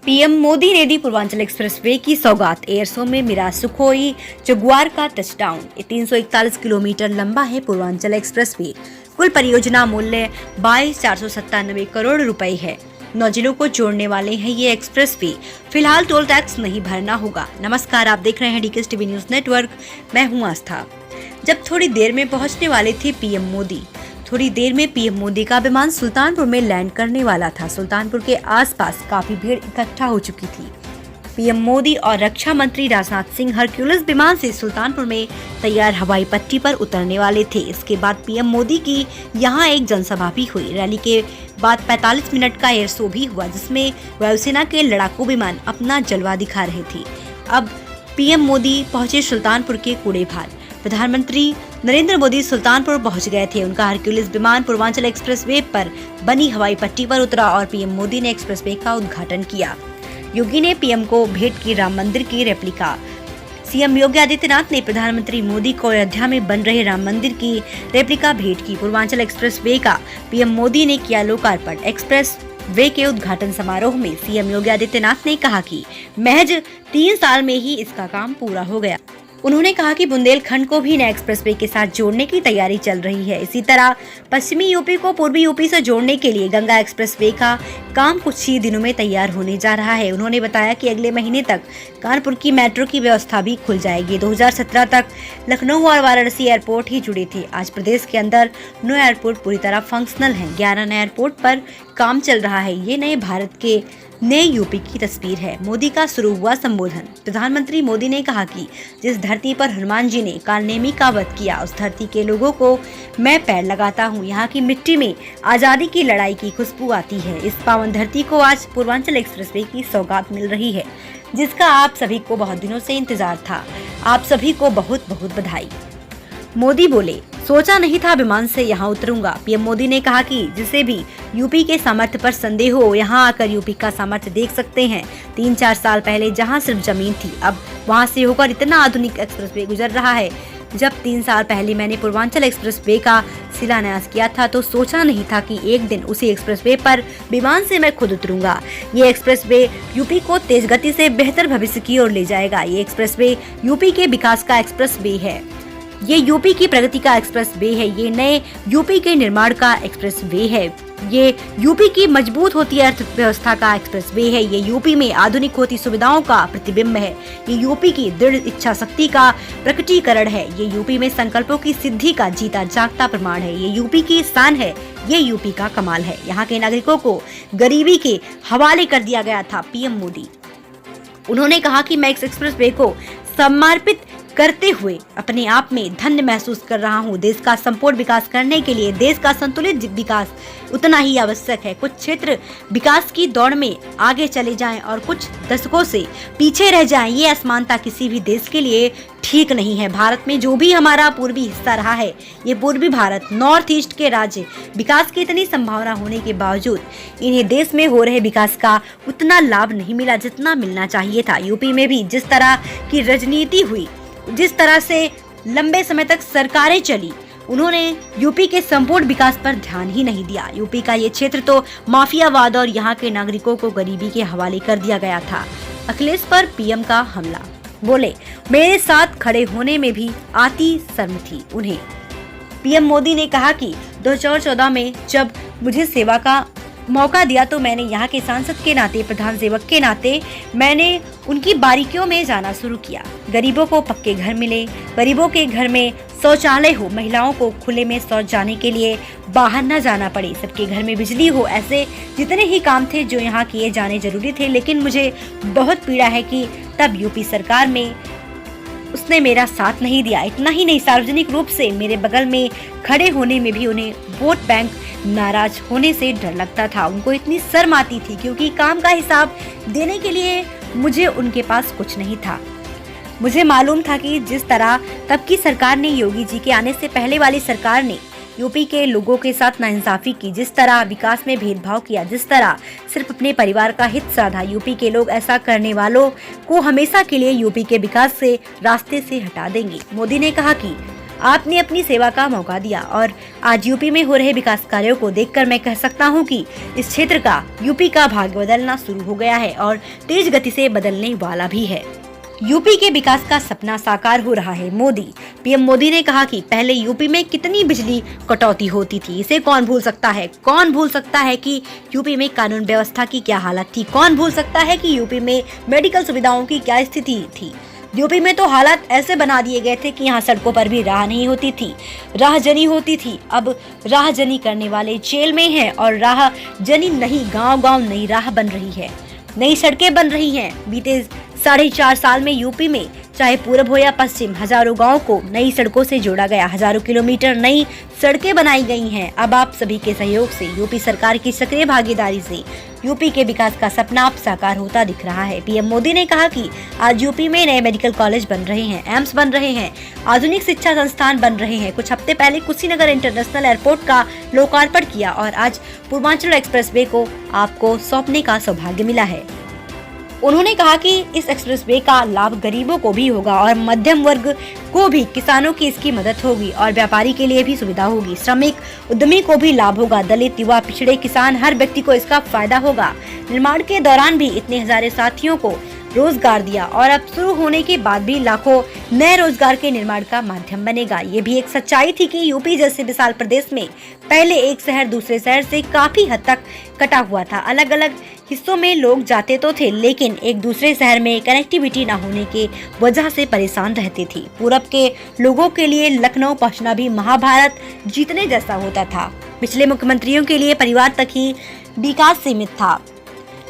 PM Modi ने दी Purvanchal expressway की सौगात। एयर शो में मिरा सुखोई जगुआर का टचडाउन। 341 किलोमीटर लंबा है पूर्वांचल एक्सप्रेसवे। कुल परियोजना मूल्य 22,497 करोड़ रुपए है। 9 जिलों को जोड़ने वाले हैं ये एक्सप्रेसवे। फिलहाल टोल टैक्स नहीं भरना होगा। नमस्कार, आप देख रहे हैं डीकेएस टीवी न्यूज नेटवर्क। मैं हूँ आस्था। जब थोड़ी देर में पहुँचने वाले थे पीएम मोदी, थोड़ी देर में पीएम मोदी का विमान सुल्तानपुर में लैंड करने वाला था। सुल्तानपुर के आसपास काफी भीड़ इकट्ठा हो चुकी थी। पीएम मोदी और रक्षा मंत्री राजनाथ सिंह हरक्यूलिस विमान से सुल्तानपुर में तैयार हवाई पट्टी पर उतरने वाले थे। इसके बाद पीएम मोदी की यहां एक जनसभा भी हुई। रैली के बाद 45 मिनट का एयर शो भी हुआ, जिसमें वायुसेना के लड़ाकू विमान अपना जलवा दिखा रहे थे। अब पीएम मोदी पहुंचे सुल्तानपुर के कूड़ेभार। प्रधानमंत्री नरेंद्र मोदी सुल्तानपुर पहुंच गए थे। उनका हरक्यूलिस विमान पूर्वांचल एक्सप्रेसवे पर बनी हवाई पट्टी पर उतरा और पीएम मोदी ने एक्सप्रेसवे का उद्घाटन किया। योगी ने पीएम को भेंट की राम मंदिर की रेप्लिका। सीएम योगी आदित्यनाथ ने प्रधानमंत्री मोदी को अयोध्या में बन रहे राम मंदिर की रेप्लिका भेंट की। पूर्वांचल एक्सप्रेसवे का पीएम मोदी ने किया लोकार्पण। एक्सप्रेस वे के उद्घाटन समारोह में सीएम योगी आदित्यनाथ ने कहा कि महज 3 साल में ही इसका काम पूरा हो गया। उन्होंने कहा कि बुंदेलखंड को भी नए एक्सप्रेसवे के साथ जोड़ने की तैयारी चल रही है। इसी तरह पश्चिमी यूपी को पूर्वी यूपी से जोड़ने के लिए गंगा एक्सप्रेसवे का काम कुछ ही दिनों में तैयार होने जा रहा है। उन्होंने बताया कि अगले महीने तक कानपुर की मेट्रो की व्यवस्था भी खुल जाएगी। 2017 तक लखनऊ और वाराणसी एयरपोर्ट ही जुड़े थे। आज प्रदेश के अंदर 9 एयरपोर्ट पूरी तरह फंक्शनल हैं। 11 नए एयरपोर्ट पर काम चल रहा है। ये नए भारत के नए यूपी की तस्वीर है। मोदी का शुरू हुआ संबोधन। प्रधानमंत्री मोदी ने कहा कि जिस धरती पर हनुमान जी ने कालनेमी का वध किया, उस धरती के लोगों को मैं पैर लगाता हूँ। यहाँ की मिट्टी में आजादी की लड़ाई की खुशबू आती है। इस पावन धरती को आज पूर्वांचल एक्सप्रेसवे की सौगात मिल रही है, जिसका आप सभी को बहुत दिनों से इंतजार था। आप सभी को बहुत बहुत बधाई। मोदी बोले, सोचा नहीं था विमान से यहाँ उतरूंगा। पीएम मोदी ने कहा कि जिसे भी यूपी के सामर्थ्य पर संदेह हो, यहाँ आकर यूपी का सामर्थ्य देख सकते हैं। 3-4 साल पहले जहाँ सिर्फ जमीन थी, अब वहाँ से होकर इतना आधुनिक एक्सप्रेसवे गुजर रहा है। जब 3 साल पहले मैंने पूर्वांचल एक्सप्रेसवे का शिलान्यास किया था, तो सोचा नहीं था कि एक दिन उसी एक्सप्रेसवे पर विमान से मैं खुद उतरूंगा। ये एक्सप्रेसवे यूपी को तेज गति से बेहतर भविष्य की ओर ले जाएगा। ये एक्सप्रेसवे यूपी के विकास का एक्सप्रेसवे है। ये यूपी की प्रगति का एक्सप्रेसवे है। ये नए यूपी के निर्माण का एक्सप्रेसवे है। ये यूपी की मजबूत होती अर्थव्यवस्था का एक्सप्रेसवे है। ये यूपी में आधुनिक होती सुविधाओं का प्रतिबिंब है। ये यूपी की दृढ़ इच्छा शक्ति का प्रकटीकरण है। ये यूपी में संकल्पों की सिद्धि का जीता जागता प्रमाण है। ये यूपी की शान है। ये यूपी का कमाल है। यहाँ के नागरिकों को गरीबी के हवाले कर दिया गया था पीएम मोदी। उन्होंने कहा कि मैं इस एक्सप्रेसवे को समर्पित करते हुए अपने आप में धन्य महसूस कर रहा हूँ। देश का संपूर्ण विकास करने के लिए देश का संतुलित विकास उतना ही आवश्यक है। कुछ क्षेत्र विकास की दौड़ में आगे चले जाएं और कुछ दशकों से पीछे रह जाएं, ये असमानता किसी भी देश के लिए ठीक नहीं है। भारत में जो भी हमारा पूर्वी हिस्सा रहा है, ये पूर्वी भारत, नॉर्थ ईस्ट के राज्य, विकास की इतनी संभावना होने के बावजूद इन्हें देश में हो रहे विकास का उतना लाभ नहीं मिला जितना मिलना चाहिए था। यूपी में भी जिस तरह की राजनीति हुई, जिस तरह से लंबे समय तक सरकारें चली, उन्होंने यूपी के संपूर्ण विकास पर ध्यान ही नहीं दिया। यूपी का ये क्षेत्र तो माफियावाद और यहाँ के नागरिकों को गरीबी के हवाले कर दिया गया था। अखिलेश पर पीएम का हमला। बोले, मेरे साथ खड़े होने में भी आती शर्म थी उन्हें। पीएम मोदी ने कहा कि 2014 में जब मुझे सेवा का मौका दिया, तो मैंने यहाँ के सांसद के नाते, प्रधान सेवक के नाते मैंने उनकी बारीकियों में जाना शुरू किया। गरीबों को पक्के घर मिले, गरीबों के घर में शौचालय हो, महिलाओं को खुले में शौच जाने के लिए बाहर न जाना पड़े, सबके घर में बिजली हो। ऐसे जितने ही काम थे जो यहाँ किए जाने जरूरी थे। लेकिन मुझे बहुत पीड़ा है कि तब यूपी सरकार में उसने मेरा साथ नहीं दिया। इतना ही नहीं, सार्वजनिक रूप से मेरे बगल में खड़े होने में भी उन्हें वोट बैंक नाराज होने से डर लगता था। उनको इतनी शर्म आती थी, क्योंकि काम का हिसाब देने के लिए मुझे उनके पास कुछ नहीं था। मुझे मालूम था कि जिस तरह तब की सरकार ने, योगी जी के आने से पहले वाली सरकार ने यूपी के लोगों के साथ नाइंसाफी की, जिस तरह विकास में भेदभाव किया, जिस तरह सिर्फ अपने परिवार का हित साधा, यूपी के लोग ऐसा करने वालों को हमेशा के लिए यूपी के विकास से रास्ते से हटा देंगे। मोदी ने कहा कि आपने अपनी सेवा का मौका दिया और आज यूपी में हो रहे विकास कार्यों को देखकर मैं कह सकता हूं कि इस क्षेत्र का यूपी का भाग्य बदलना शुरू हो गया है और तेज गति से बदलने वाला भी है। यूपी के विकास का सपना साकार हो रहा है। मोदी पीएम मोदी ने कहा कि पहले यूपी में कितनी बिजली कटौती होती थी, इसे कौन भूल सकता है। कौन भूल सकता है कि यूपी में कानून व्यवस्था की क्या हालत थी। कौन भूल सकता है कि यूपी में मेडिकल सुविधाओं की क्या स्थिति थी। यूपी में तो हालात ऐसे बना दिए गए थे कि यहाँ सड़कों पर भी राह नहीं होती थी, राहजनी होती थी। अब राहजनी करने वाले जेल में हैं और राहजनी नहीं, गांव-गांव नई राह बन रही है, नई सड़कें बन रही हैं। बीते 4.5 साल में यूपी में चाहे पूरब हो या पश्चिम, हजारों गांव को नई सड़कों से जोड़ा गया, हजारों किलोमीटर नई सड़कें बनाई गई हैं। अब आप सभी के सहयोग से, यूपी सरकार की सक्रिय भागीदारी से यूपी के विकास का सपना अब साकार होता दिख रहा है। पीएम मोदी ने कहा कि आज यूपी में नए मेडिकल कॉलेज बन रहे हैं, एम्स बन रहे हैं, आधुनिक शिक्षा संस्थान बन रहे हैं। कुछ हफ्ते पहले कुशीनगर इंटरनेशनल एयरपोर्ट का लोकार्पण किया और आज पूर्वांचल एक्सप्रेसवे को आपको सौंपने का सौभाग्य मिला है। उन्होंने कहा कि इस एक्सप्रेसवे का लाभ गरीबों को भी होगा और मध्यम वर्ग को भी, किसानों की इसकी मदद होगी और व्यापारी के लिए भी सुविधा होगी, श्रमिक उद्यमी को भी लाभ होगा, दलित, युवा, पिछड़े, किसान, हर व्यक्ति को इसका फायदा होगा। निर्माण के दौरान भी इतने हजारों साथियों को रोजगार दिया और अब शुरू होने के बाद भी लाखों नए रोजगार के निर्माण का माध्यम बनेगा। ये भी एक सच्चाई थी कि यूपी जैसे विशाल प्रदेश में पहले एक शहर दूसरे शहर से काफी हद तक कटा हुआ था। अलग अलग हिस्सों में लोग जाते तो थे, लेकिन एक दूसरे शहर में कनेक्टिविटी न होने के वजह से परेशान रहते थे। पूरब के लोगों के लिए लखनऊ पहुंचना भी महाभारत जीतने जैसा होता था। पिछले मुख्यमंत्रियों के लिए परिवार तक ही विकास सीमित था,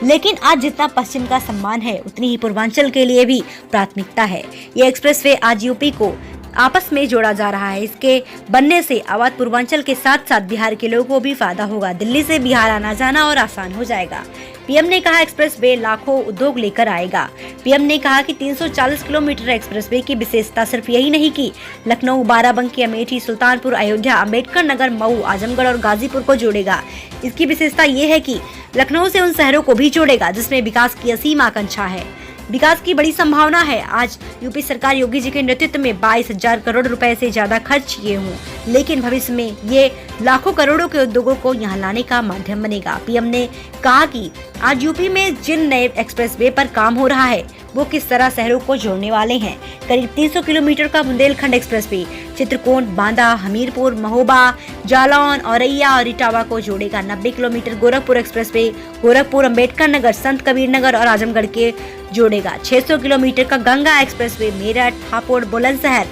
लेकिन आज जितना पश्चिम का सम्मान है उतनी ही पूर्वांचल के लिए भी प्राथमिकता है। ये एक्सप्रेसवे आज यूपी को आपस में जोड़ा जा रहा है। इसके बनने से अवध पूर्वांचल के साथ साथ बिहार के लोगों को भी फायदा होगा। दिल्ली से बिहार आना जाना और आसान हो जाएगा। पीएम ने कहा एक्सप्रेसवे लाखों उद्योग लेकर आएगा। पीएम ने कहा कि 340 किलोमीटर एक्सप्रेसवे की विशेषता सिर्फ यही नहीं कि लखनऊ, बाराबंकी, अमेठी, सुल्तानपुर, अयोध्या, अम्बेडकर नगर, मऊ, आजमगढ़ और गाजीपुर को जोड़ेगा। इसकी विशेषता ये है कि लखनऊ से उन शहरों को भी जोड़ेगा जिसमें विकास की असीम आकांक्षा है, विकास की बड़ी संभावना है। आज यूपी सरकार योगी जी के नेतृत्व में 22,000 करोड़ रुपए से ज्यादा खर्च किए हों, लेकिन भविष्य में ये लाखों करोड़ों के उद्योगों को यहाँ लाने का माध्यम बनेगा। पीएम ने कहा कि आज यूपी में जिन नए एक्सप्रेसवे पर काम हो रहा है वो किस तरह शहरों को जोड़ने वाले हैं। करीब 300 किलोमीटर का बुंदेलखंड एक्सप्रेसवे चित्रकूट, बांदा, हमीरपुर, महोबा, जालौन, औरैया और इटावा को जोड़ेगा। 90 किलोमीटर गोरखपुर एक्सप्रेसवे गोरखपुर, अम्बेडकर नगर, संत कबीर नगर और आजमगढ़ के जोड़ेगा। 600 किलोमीटर का गंगा एक्सप्रेसवे मेरठ, हापुड़, बुलंदशहर,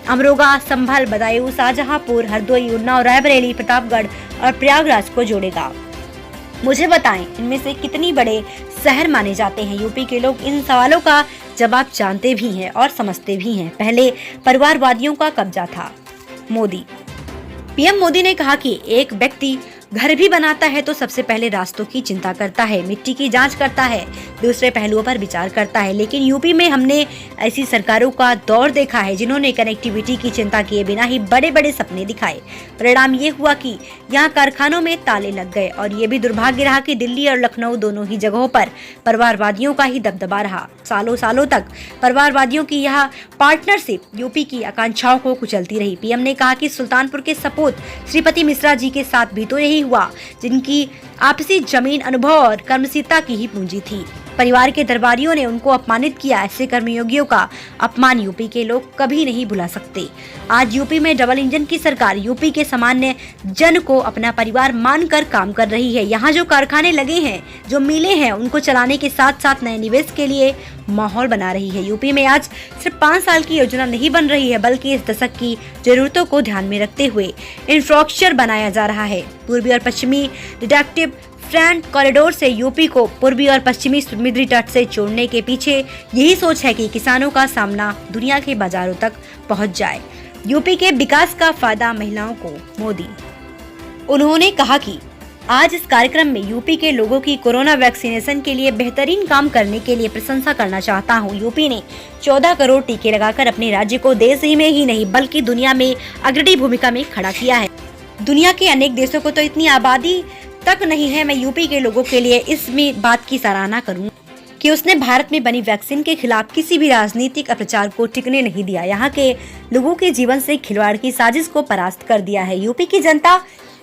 अमरोहा, संभल, बदायूं, शाहजहांपुर, हरदोई, उन्नाव, रायबरेली, प्रतापगढ़ और प्रयागराज को जोड़ेगा। मुझे बताएं, इनमें से कितनी बड़े शहर माने जाते हैं? यूपी के लोग इन सवालों का जवाब जानते भी हैं और समझते भी हैं। पहले परिवारवादियों का कब्जा था। मोदी पीएम मोदी ने कहा कि एक व्यक्ति घर भी बनाता है तो सबसे पहले रास्तों की चिंता करता है, मिट्टी की जांच करता है, दूसरे पहलुओं पर विचार करता है। लेकिन यूपी में हमने ऐसी सरकारों का दौर देखा है जिन्होंने कनेक्टिविटी की चिंता किए बिना ही बड़े बड़े सपने दिखाए। परिणाम ये हुआ कि यहाँ कारखानों में ताले लग गए और ये भी दुर्भाग्य रहा कि दिल्ली और लखनऊ दोनों ही जगहों पर परिवारवादियों का ही दबदबा रहा। सालों सालों तक परिवारवादियों की यह पार्टनरशिप यूपी की आकांक्षाओं को कुचलती रही। पीएम ने कहा कि सुल्तानपुर के सपूत श्रीपति मिश्रा जी के साथ भी तो यही हुआ, जिनकी आपसी जमीन, अनुभव और कर्मशीलता की ही पूंजी थी। परिवार के दरबारियों ने उनको अपमानित किया। ऐसे कर्मयोगियों का अपमान यूपी के लोग कभी नहीं भुला सकते। आज यूपी में डबल इंजन की सरकार यूपी के सामान्य जन को अपना परिवार मानकर काम कर रही है। यहाँ जो कारखाने लगे हैं, जो मिलें हैं, उनको चलाने के साथ साथ नए निवेश के लिए माहौल बना रही है। यूपी में आज सिर्फ 5 साल की योजना नहीं बन रही है, बल्कि इस दशक की जरूरतों को ध्यान में रखते हुए इंफ्रास्ट्रक्चर बनाया जा रहा है। पूर्वी और पश्चिमी डिडक्टिव फ्रंट कॉरिडोर से यूपी को पूर्वी और पश्चिमी समुद्री तट से जोड़ने के पीछे यही सोच है कि किसानों का सामना दुनिया के बाजारों तक पहुंच जाए। यूपी के विकास का फायदा महिलाओं को। मोदी उन्होंने कहा कि आज इस कार्यक्रम में यूपी के लोगों की कोरोना वैक्सीनेशन के लिए बेहतरीन काम करने के लिए प्रशंसा करना चाहता हूं। यूपी ने 14 करोड़ टीके लगाकर अपने राज्य को देश ही में ही नहीं बल्कि दुनिया में अग्रणी भूमिका में खड़ा किया है। दुनिया के अनेक देशों को तो इतनी आबादी तक नहीं है। मैं यूपी के लोगों के लिए इस बात की सराहना करूं। कि उसने भारत में बनी वैक्सीन के खिलाफ किसी भी राजनीतिक अपप्रचार को टिकने नहीं दिया। यहाँ के लोगों के जीवन से खिलवाड़ की साजिश को परास्त कर दिया है। यूपी की जनता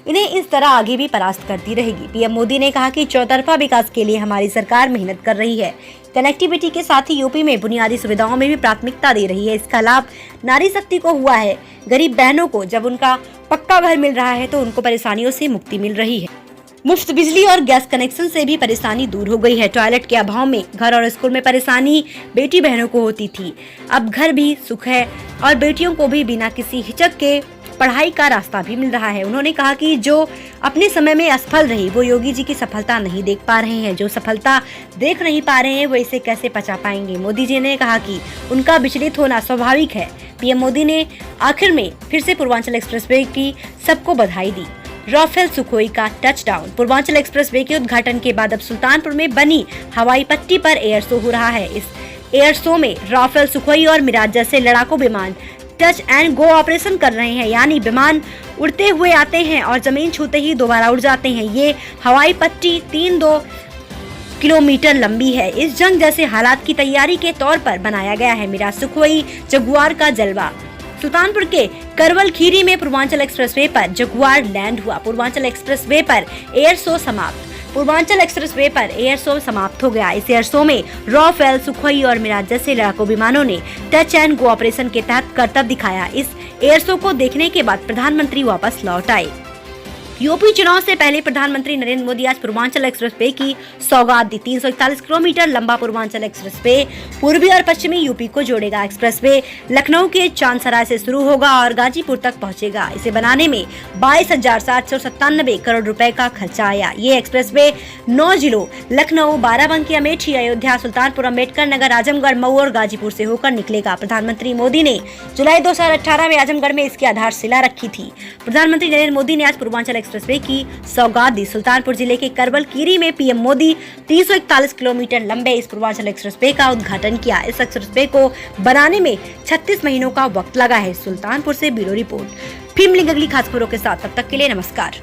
इन्हें इस तरह आगे भी परास्त करती रहेगी। पीएम मोदी ने कहा कि चौतरफा विकास के लिए हमारी सरकार मेहनत कर रही है। कनेक्टिविटी के साथ ही यूपी में बुनियादी सुविधाओं में भी प्राथमिकता दे रही है। इसका लाभ नारी शक्ति को हुआ है। गरीब बहनों को जब उनका पक्का घर मिल रहा है तो उनको परेशानियों से मुक्ति मिल रही है। मुफ्त बिजली और गैस कनेक्शन से भी परेशानी दूर हो गई है। टॉयलेट के अभाव में घर और स्कूल में परेशानी बेटी बहनों को होती थी, अब घर भी सुख है और बेटियों को भी बिना किसी हिचक के पढ़ाई का रास्ता भी मिल रहा है। उन्होंने कहा कि जो अपने समय में असफल रही वो योगी जी की सफलता नहीं देख पा रहे हैं। जो सफलता देख नहीं पा रहे हैं वो इसे कैसे पचा पाएंगे। मोदी जी ने कहा कि उनका विचलित होना स्वाभाविक है। पीएम मोदी ने आखिर में फिर से पूर्वांचल एक्सप्रेसवे की सबको बधाई दी। राफेल सुखोई का टचडाउन। पूर्वांचल एक्सप्रेसवे के उद्घाटन के बाद अब सुल्तानपुर में बनी हवाई पट्टी पर एयर शो हो रहा है। इस एयर शो में राफेल सुखोई और मिराज जैसे लड़ाकू विमान टच एंड गो ऑपरेशन कर रहे हैं, यानी विमान उड़ते हुए आते हैं और जमीन छूते ही दोबारा उड़ जाते हैं। ये हवाई पट्टी 3-2 किलोमीटर लंबी है। इस जंग जैसे हालात की तैयारी के तौर पर बनाया गया है। मिराज सुखोई जगुआर का जलवा। सुल्तानपुर के करवल खीरी में पूर्वांचल एक्सप्रेसवे पर जगुआर लैंड हुआ। पूर्वांचल एक्सप्रेसवे पर एयर शो समाप्त। पूर्वांचल एक्सप्रेसवे पर एयर शो समाप्त हो गया। इस एयर शो में राफेल सुखोई और मिराज जैसे लड़ाकू विमानों ने टच एंड गो ऑपरेशन के तहत करतब दिखाया। इस एयर शो को देखने के बाद प्रधानमंत्री वापस लौट आए। यूपी चुनाव से पहले प्रधानमंत्री नरेंद्र मोदी आज पूर्वांचल एक्सप्रेसवे की सौगात दी। 341 किलोमीटर लंबा पूर्वांचल एक्सप्रेसवे पूर्वी और पश्चिमी यूपी को जोड़ेगा। एक्सप्रेसवे लखनऊ के चांदसराय से शुरू होगा और गाजीपुर तक पहुंचेगा। इसे बनाने में 22,797 करोड़ रुपए का खर्चा आया। ये एक्सप्रेसवे 9 जिलों लखनऊ, बाराबंकी, अमेठी, अयोध्या, सुल्तानपुर, अम्बेडकर नगर, आजमगढ़, मऊ और गाजीपुर से होकर निकलेगा। प्रधानमंत्री मोदी ने जुलाई 2018 में आजमगढ़ में इसकी आधारशिला रखी थी। प्रधानमंत्री नरेंद्र मोदी ने आज पूर्वांचल एक्सप्रेसवे की सौगात दी। सुल्तानपुर जिले के करवल कीरी में पीएम मोदी 341 किलोमीटर लंबे इस पूर्वांचल एक्सप्रेसवे का उद्घाटन किया। इस एक्सप्रेसवे को बनाने में 36 महीनों का वक्त लगा है। सुल्तानपुर से ब्यूरो रिपोर्ट। फिल्म लिंक अगली खास खबरों के साथ, तब तक के लिए नमस्कार।